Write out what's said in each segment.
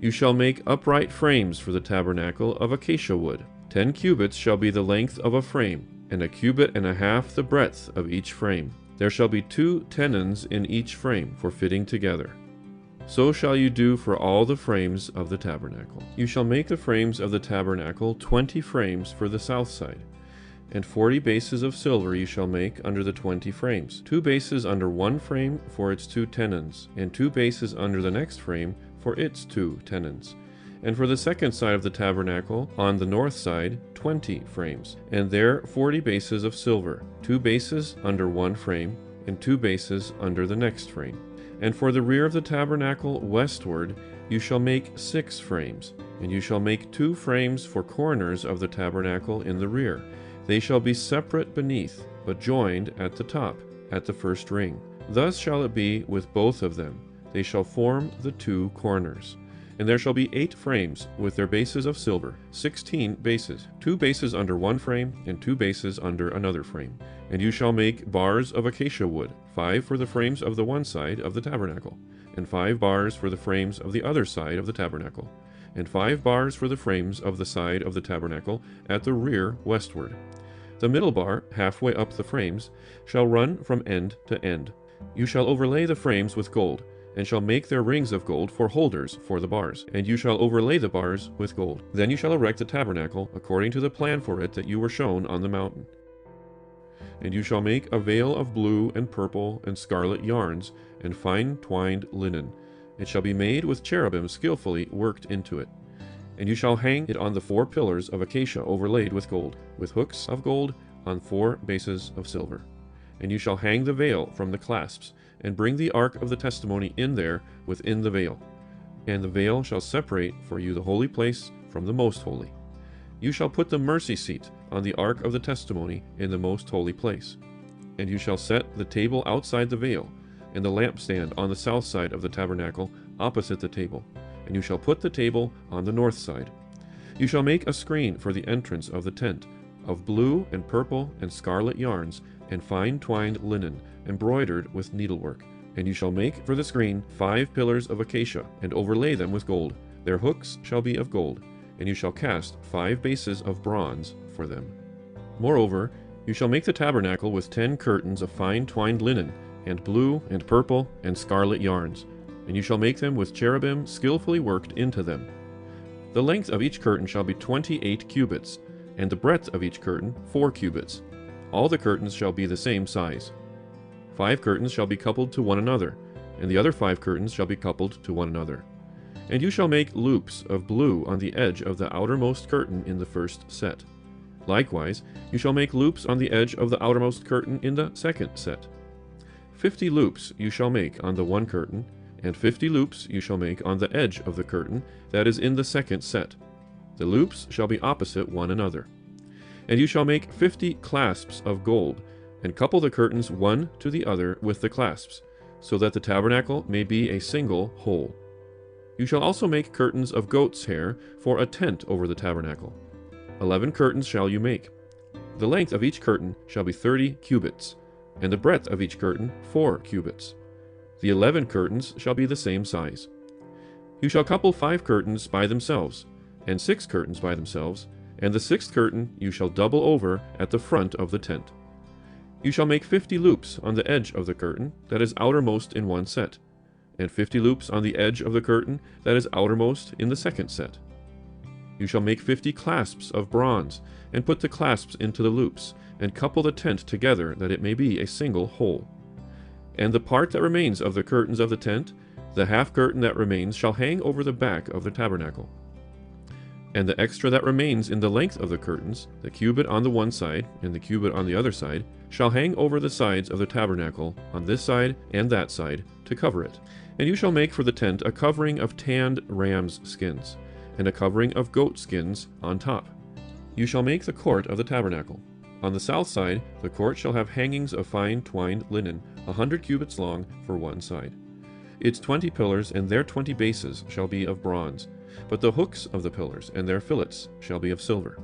You shall make upright frames for the tabernacle of acacia wood. 10 cubits shall be the length of a frame, and 1.5 cubits the breadth of each frame. There shall be 2 tenons in each frame for fitting together. So shall you do for all the frames of the tabernacle. You shall make the frames of the tabernacle 20 frames for the south side, and 40 bases of silver you shall make under the 20 frames. 2 bases under one frame for its 2 tenons, and 2 bases under the next frame for its 2 tenons. And for the second side of the tabernacle, on the north side, 20 frames, and there 40 bases of silver, 2 bases under one frame, and 2 bases under the next frame. And for the rear of the tabernacle westward, you shall make 6 frames, and you shall make 2 frames for corners of the tabernacle in the rear. They shall be separate beneath, but joined at the top, at the first ring. Thus shall it be with both of them. They shall form the 2 corners. And there shall be 8 frames with their bases of silver, 16 bases, 2 bases under one frame, and 2 bases under another frame. And you shall make bars of acacia wood, 5 for the frames of the one side of the tabernacle, and 5 bars for the frames of the other side of the tabernacle, and 5 bars for the frames of the side of the tabernacle at the rear westward. The middle bar, halfway up the frames, shall run from end to end. You shall overlay the frames with gold, and shall make their rings of gold for holders for the bars, and you shall overlay the bars with gold. Then you shall erect the tabernacle according to the plan for it that you were shown on the mountain. And you shall make a veil of blue and purple and scarlet yarns and fine twined linen. It shall be made with cherubim skillfully worked into it. And you shall hang it on the 4 pillars of acacia overlaid with gold, with hooks of gold on 4 bases of silver. And you shall hang the veil from the clasps, and bring the ark of the testimony in there within the veil. And the veil shall separate for you the holy place from the most holy. You shall put the mercy seat on the ark of the testimony in the most holy place. And you shall set the table outside the veil, and the lampstand on the south side of the tabernacle opposite the table. And you shall put the table on the north side. You shall make a screen for the entrance of the tent, of blue and purple and scarlet yarns, and fine twined linen, embroidered with needlework. And you shall make for the screen 5 pillars of acacia, and overlay them with gold. Their hooks shall be of gold, and you shall cast 5 bases of bronze for them. Moreover, you shall make the tabernacle with 10 curtains of fine twined linen, and blue and purple and scarlet yarns, and you shall make them with cherubim skillfully worked into them. The length of each curtain shall be 28 cubits, and the breadth of each curtain 4 cubits. All the curtains shall be the same size. 5 curtains shall be coupled to one another, and the other 5 curtains shall be coupled to one another. And you shall make loops of blue on the edge of the outermost curtain in the first set. Likewise, you shall make loops on the edge of the outermost curtain in the second set. 50 loops you shall make on the one curtain, and 50 loops you shall make on the edge of the curtain that is in the second set. The loops shall be opposite one another. And you shall make 50 clasps of gold, and couple the curtains one to the other with the clasps, so that the tabernacle may be a single whole. You shall also make curtains of goat's hair for a tent over the tabernacle. 11 curtains shall you make. The length of each curtain shall be 30 cubits, and the breadth of each curtain 4 cubits. The 11 curtains shall be the same size. You shall couple 5 curtains by themselves, and 6 curtains by themselves, and the 6th curtain you shall double over at the front of the tent. You shall make 50 loops on the edge of the curtain that is outermost in one set, and 50 loops on the edge of the curtain that is outermost in the second set. You shall make 50 clasps of bronze, and put the clasps into the loops, and couple the tent together that it may be a single whole. And the part that remains of the curtains of the tent, the half curtain that remains, shall hang over the back of the tabernacle. And the extra that remains in the length of the curtains, the cubit on the one side and the cubit on the other side, shall hang over the sides of the tabernacle on this side and that side to cover it. And you shall make for the tent a covering of tanned ram's skins, and a covering of goat skins on top. You shall make the court of the tabernacle. On the south side, the court shall have hangings of fine twined linen, 100 cubits long for one side. Its 20 pillars and their 20 bases shall be of bronze, but the hooks of the pillars and their fillets shall be of silver.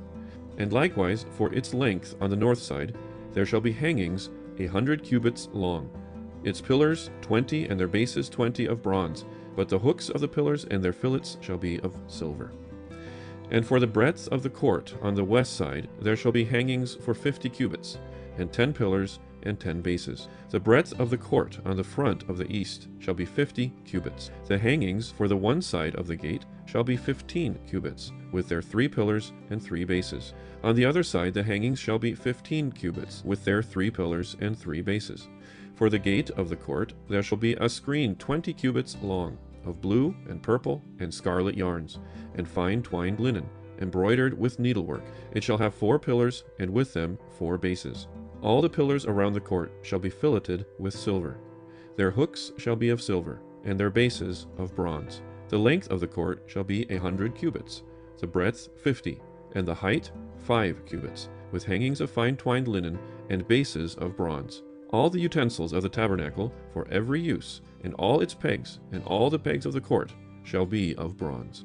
And likewise for its length on the north side, there shall be hangings 100 cubits long. Its pillars 20, and their bases 20 of bronze, but the hooks of the pillars and their fillets shall be of silver. And for the breadth of the court on the west side there shall be hangings for 50 cubits, and 10 pillars and 10 bases. The breadth of the court on the front of the east shall be 50 cubits. The hangings for the one side of the gate shall be 15 cubits, with their 3 pillars and 3 bases. On the other side the hangings shall be 15 cubits, with their 3 pillars and 3 bases. For the gate of the court there shall be a screen 20 cubits long, of blue and purple and scarlet yarns, and fine twined linen, embroidered with needlework. It shall have 4 pillars, and with them 4 bases. All the pillars around the court shall be filleted with silver. Their hooks shall be of silver, and their bases of bronze. The length of the court shall be 100 cubits, the breadth 50, and the height 5 cubits, with hangings of fine twined linen and bases of bronze. All the utensils of the tabernacle for every use, and all its pegs, and all the pegs of the court, shall be of bronze.